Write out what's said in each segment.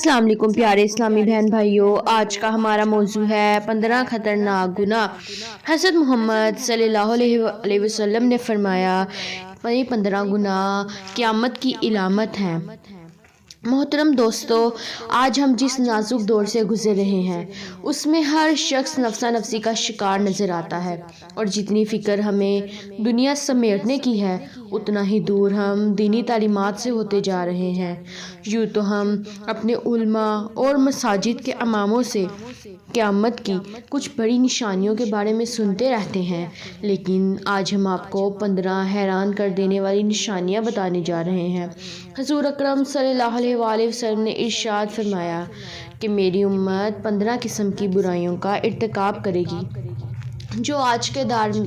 السلام علیکم پیارے اسلامی بہن بھائیوں، آج کا ہمارا موضوع ہے 15 خطرناک گناہ۔ حضرت محمد صلی اللہ علیہ وسلم نے فرمایا یہ 15 گناہ قیامت کی علامت ہیں۔ محترم دوستو، آج ہم جس نازک دور سے گزر رہے ہیں اس میں ہر شخص نفسا نفسی کا شکار نظر آتا ہے، اور جتنی فکر ہمیں دنیا سمیٹنے کی ہے اتنا ہی دور ہم دینی تعلیمات سے ہوتے جا رہے ہیں۔ یوں تو ہم اپنے علماء اور مساجد کے اماموں سے قیامت کی کچھ بڑی نشانیوں کے بارے میں سنتے رہتے ہیں، لیکن آج ہم آپ کو 15 حیران کر دینے والی نشانیاں بتانے جا رہے ہیں۔ حضور اکرم صلی اللہ علیہ وآلہ وسلم نے ارشاد فرمایا کہ میری امت 15 قسم کی برائیوں کا ارتکاب کرے گی، جو آج کے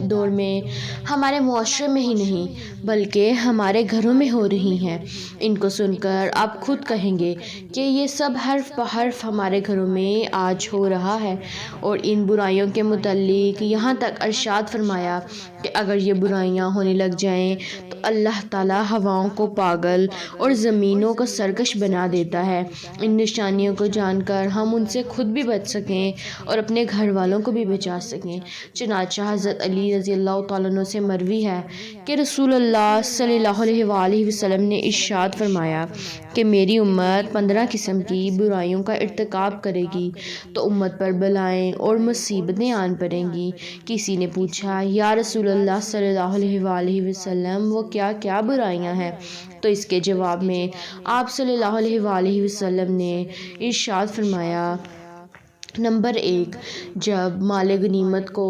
دور میں ہمارے معاشرے میں ہی نہیں بلکہ ہمارے گھروں میں ہو رہی ہیں۔ ان کو سن کر آپ خود کہیں گے کہ یہ سب حرف بحرف ہمارے گھروں میں آج ہو رہا ہے۔ اور ان برائیوں کے متعلق یہاں تک ارشاد فرمایا کہ اگر یہ برائیاں ہونے لگ جائیں تو اللہ تعالیٰ ہواؤں کو پاگل اور زمینوں کو سرکش بنا دیتا ہے۔ ان نشانیوں کو جان کر ہم ان سے خود بھی بچ سکیں اور اپنے گھر والوں کو بھی بچا سکیں۔ چنانچہ حضرت علی رضی اللہ تعالیٰ عنہ سے مروی ہے کہ رسول اللہ صلی اللہ علیہ وآلہ وسلم نے ارشاد فرمایا کہ میری امت 15 قسم کی برائیوں کا ارتکاب کرے گی تو امت پر بلائیں اور مصیبتیں آن پڑیں گی۔ کسی نے پوچھا یا رسول اللہ صلی اللہ علیہ وآلہ وسلم وہ کیا کیا برائیاں ہیں؟ تو اس کے جواب میں آپ صلی اللہ علیہ وآلہ وسلم نے ارشاد فرمایا، نمبر 1، جب مال غنیمت کو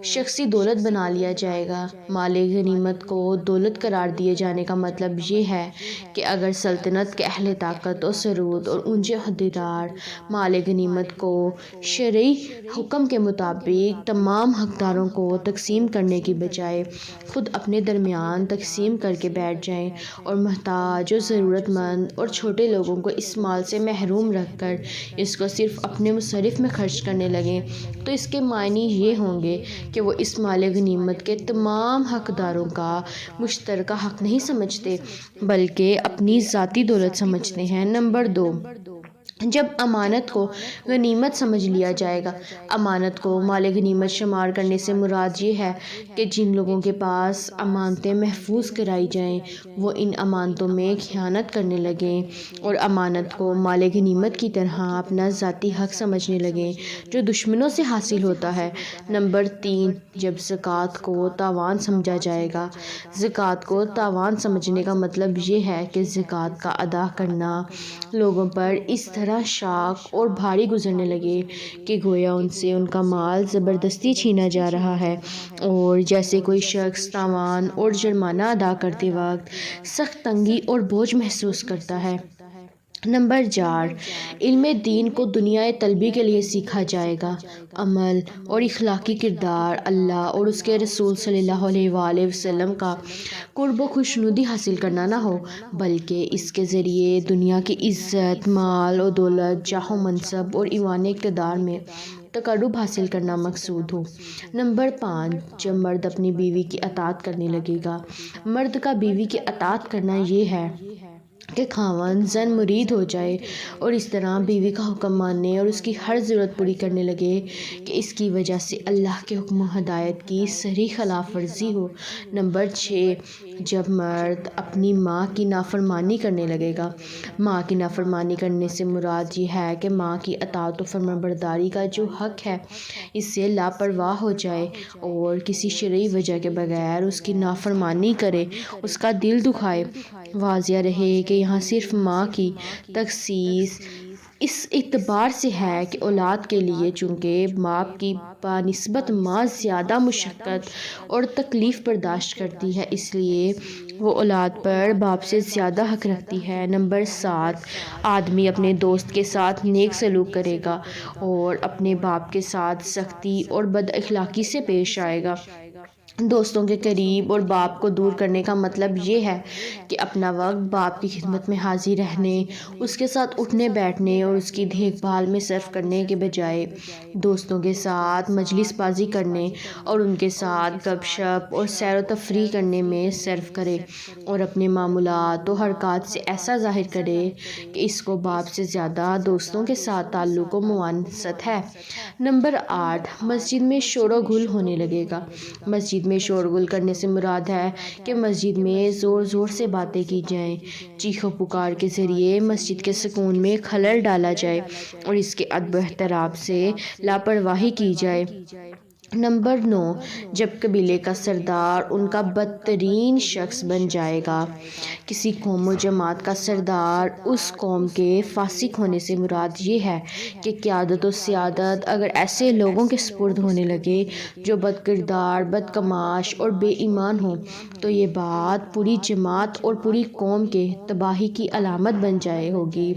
شخصی دولت بنا لیا جائے گا۔ مال غنیمت کو دولت قرار دیے جانے کا مطلب یہ ہے کہ اگر سلطنت کے اہل طاقت و ثروت اور اونچے عہدیدار مال غنیمت کو شرعی حکم کے مطابق تمام حقداروں کو تقسیم کرنے کی بجائے خود اپنے درمیان تقسیم کر کے بیٹھ جائیں اور محتاج اور ضرورت مند اور چھوٹے لوگوں کو اس مال سے محروم رکھ کر اس کو صرف اپنے مصرف میں خرچ کرنے لگیں، تو اس کے معنی یہ ہوں گے کہ وہ اس مال غنیمت کے تمام حقداروں کا مشترکہ حق نہیں سمجھتے بلکہ اپنی ذاتی دولت سمجھتے ہیں۔ نمبر 2، جب امانت کو غنیمت سمجھ لیا جائے گا۔ امانت کو مال غنیمت شمار کرنے سے مراد یہ ہے کہ جن لوگوں کے پاس امانتیں محفوظ کرائی جائیں وہ ان امانتوں میں خیانت کرنے لگیں اور امانت کو مال غنیمت کی طرح اپنا ذاتی حق سمجھنے لگیں جو دشمنوں سے حاصل ہوتا ہے۔ نمبر 3، جب زکوٰۃ کو تاوان سمجھا جائے گا۔ زکوٰۃ کو تاوان سمجھنے کا مطلب یہ ہے کہ زکوٰۃ کا ادا کرنا لوگوں پر اس طرح شاق اور بھاری گزرنے لگے کہ گویا ان سے ان کا مال زبردستی چھینا جا رہا ہے، اور جیسے کوئی شخص تاوان اور جرمانہ ادا کرتے وقت سخت تنگی اور بوجھ محسوس کرتا ہے۔ نمبر 4، علم دین کو دنیا طلبی کے لیے سیکھا جائے گا۔ عمل اور اخلاقی کردار اللہ اور اس کے رسول صلی اللہ علیہ وآلہ وسلم کا قرب و خوشنودی حاصل کرنا نہ ہو بلکہ اس کے ذریعے دنیا کی عزت، مال و دولت، جاہ و منصب اور ایوان اقتدار میں تقرب حاصل کرنا مقصود ہو۔ نمبر 5، جب مرد اپنی بیوی کی اطاعت کرنے لگے گا۔ مرد کا بیوی کی اطاعت کرنا یہ ہے کہ خاوند زن مرید ہو جائے اور اس طرح بیوی کا حکم ماننے اور اس کی ہر ضرورت پوری کرنے لگے کہ اس کی وجہ سے اللہ کے حکم و ہدایت کی صریح خلاف ورزی ہو۔ نمبر 6، جب مرد اپنی ماں کی نافرمانی کرنے لگے گا۔ ماں کی نافرمانی کرنے سے مراد یہ ہے کہ ماں کی اطاعت و فرمانبرداری کا جو حق ہے اس سے لاپرواہ ہو جائے اور کسی شرعی وجہ کے بغیر اس کی نافرمانی کرے، اس کا دل دکھائے۔ واضح رہے کہ یہاں صرف ماں کی تخصیص اس اعتبار سے ہے کہ اولاد کے لیے چونکہ باپ کی بنسبت ماں زیادہ مشقت اور تکلیف برداشت کرتی ہے اس لیے وہ اولاد پر باپ سے زیادہ حق رکھتی ہے۔ نمبر 7، آدمی اپنے دوست کے ساتھ نیک سلوک کرے گا اور اپنے باپ کے ساتھ سختی اور بد اخلاقی سے پیش آئے گا۔ دوستوں کے قریب اور باپ کو دور کرنے کا مطلب یہ ہے کہ اپنا وقت باپ کی خدمت میں حاضر رہنے، اس کے ساتھ اٹھنے بیٹھنے اور اس کی دیکھ بھال میں صرف کرنے کے بجائے دوستوں کے ساتھ مجلس بازی کرنے اور ان کے ساتھ گپ شپ اور سیر و تفریح کرنے میں صرف کرے، اور اپنے معمولات و حرکات سے ایسا ظاہر کرے کہ اس کو باپ سے زیادہ دوستوں کے ساتھ تعلق و مونست ہے۔ نمبر 8، مسجد میں شور و غل ہونے لگے گا۔ مسجد میں شور غل کرنے سے مراد ہے کہ مسجد میں زور زور سے باتیں کی جائیں، چیخ و پکار کے ذریعے مسجد کے سکون میں خلل ڈالا جائے اور اس کے ادب و احترام سے لاپرواہی کی جائے۔ نمبر 9، جب قبیلے کا سردار ان کا بدترین شخص بن جائے گا۔ کسی قوم و جماعت کا سردار اس قوم کے فاسق ہونے سے مراد یہ ہے کہ قیادت و سیادت اگر ایسے لوگوں کے سپرد ہونے لگے جو بد کردار، بد کماش اور بے ایمان ہوں تو یہ بات پوری جماعت اور پوری قوم کے تباہی کی علامت بن جائے ہوگی۔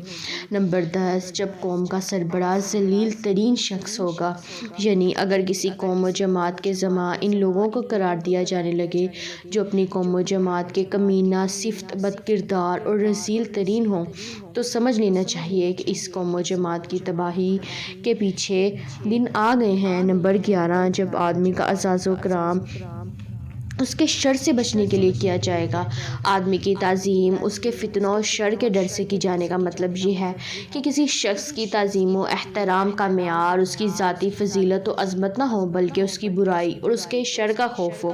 نمبر 10، جب قوم کا سربراہ ذلیل ترین شخص ہوگا، یعنی اگر کسی قوم و جماعت کے ذمہ ان لوگوں کو قرار دیا جانے لگے جو اپنی قوم و جماعت کے کمینہ، صفت، بد کردار اور رذیل ترین ہوں تو سمجھ لینا چاہیے کہ اس قوم و جماعت کی تباہی کے پیچھے دن آ گئے ہیں۔ نمبر 11، جب آدمی کا اعزاز و اکرام اس کے شر سے بچنے کے لیے کیا جائے گا۔ آدمی کی تعظیم اس کے فتنوں اور شر کے ڈر سے کی جانے کا مطلب یہ ہے کہ کسی شخص کی تعظیم و احترام کا معیار اس کی ذاتی فضیلت و عظمت نہ ہو بلکہ اس کی برائی اور اس کے شر کا خوف ہو،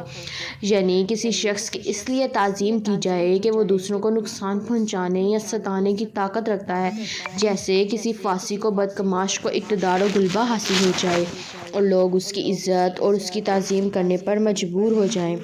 یعنی کسی شخص کی اس لیے تعظیم کی جائے کہ وہ دوسروں کو نقصان پہنچانے یا ستانے کی طاقت رکھتا ہے، جیسے کسی فاسق و بدکماش کو اقتدار و غلبہ حاصل ہو جائے اور لوگ اس کی عزت اور اس کی تعظیم کرنے پر مجبور ہو جائیں۔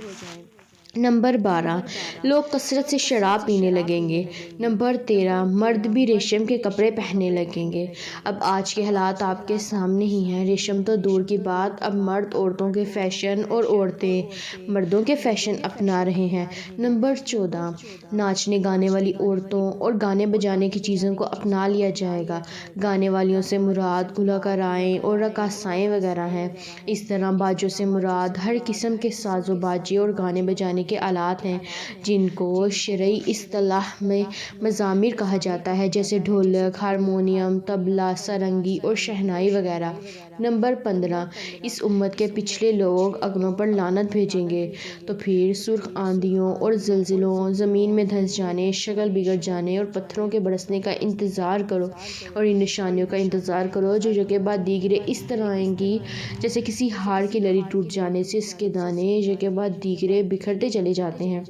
نمبر 12، لوگ کثرت سے شراب پینے لگیں گے۔ نمبر 13، مرد بھی ریشم کے کپڑے پہننے لگیں گے۔ اب آج کے حالات آپ کے سامنے ہی ہیں، ریشم تو دور کی بات، اب مرد عورتوں کے فیشن اور عورتیں مردوں کے فیشن اپنا رہے ہیں۔ نمبر 14، ناچنے گانے والی عورتوں اور گانے بجانے کی چیزوں کو اپنا لیا جائے گا۔ گانے والیوں سے مراد گلوکارائیں اور رقاصائیں وغیرہ ہیں۔ اس طرح باجوں سے مراد ہر قسم کے ساز و باجے اور گانے بجانے کے آلات ہیں جن کو شرعی اصطلاح میں مزامیر کہا جاتا ہے، جیسے ڈھولک، ہارمونیم، طبلہ، سارنگی اور شہنائی وغیرہ۔ نمبر 15، اس امت کے پچھلے لوگ اگلوں پر لعنت بھیجیں گے، تو پھر سرخ آندھیوں اور زلزلوں، زمین میں دھنس جانے، شکل بگڑ جانے اور پتھروں کے برسنے کا انتظار کرو اور ان نشانیوں کا انتظار کرو جو یکے بعد دیگرے اس طرح آئیں گی جیسے کسی ہار کی لڑی ٹوٹ جانے سے اس کے دانے یکے بعد دیگرے بکھرتے چلے جاتے ہیں۔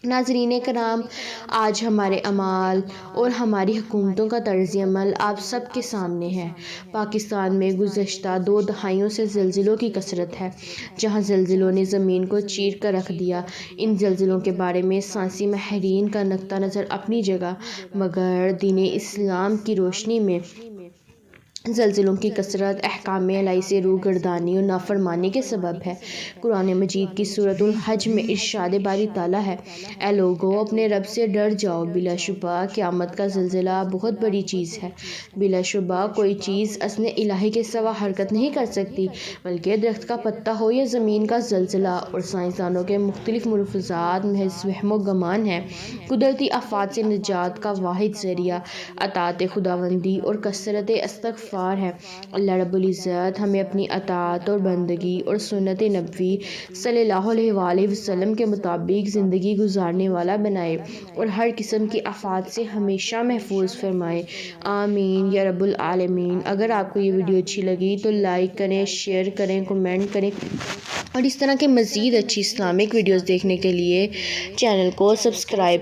ناظرین کرام، آج ہمارے اعمال اور ہماری حکومتوں کا طرز عمل آپ سب کے سامنے ہے۔ پاکستان میں گزشتہ 2 دہائیوں سے زلزلوں کی کثرت ہے۔ جہاں زلزلوں نے زمین کو چیر کر رکھ دیا، ان زلزلوں کے بارے میں سائنسی ماہرین کا نقطہ نظر اپنی جگہ، مگر دین اسلام کی روشنی میں زلزلوں کی کثرت احکام الہی سے روگردانی اور نافرمانی کے سبب ہے۔ قرآن مجید کی سورۃ الحج میں ارشاد باری تعالیٰ ہے، اے لوگو اپنے رب سے ڈر جاؤ، بلا شبہ قیامت کا زلزلہ بہت بڑی چیز ہے۔ بلا شبہ کوئی چیز اذن الہی کے سوا حرکت نہیں کر سکتی، بلکہ درخت کا پتا ہو یا زمین کا زلزلہ، اور سائنسدانوں کے مختلف ملفوظات محض وہم و گمان ہیں۔ قدرتی آفات سے نجات کا واحد ذریعہ اطاعت خداوندی اور کثرت استغفار ہے۔ اللہ رب العزت ہمیں اپنی اطاعت اور بندگی اور سنت نبوی صلی اللہ علیہ وآلہ وسلم کے مطابق زندگی گزارنے والا بنائے اور ہر قسم کی آفات سے ہمیشہ محفوظ فرمائے، آمین یا رب العالمین۔ اگر آپ کو یہ ویڈیو اچھی لگی تو لائک کریں، شیئر کریں، کمنٹ کریں اور اس طرح کے مزید اچھی اسلامک ویڈیوز دیکھنے کے لیے چینل کو سبسکرائب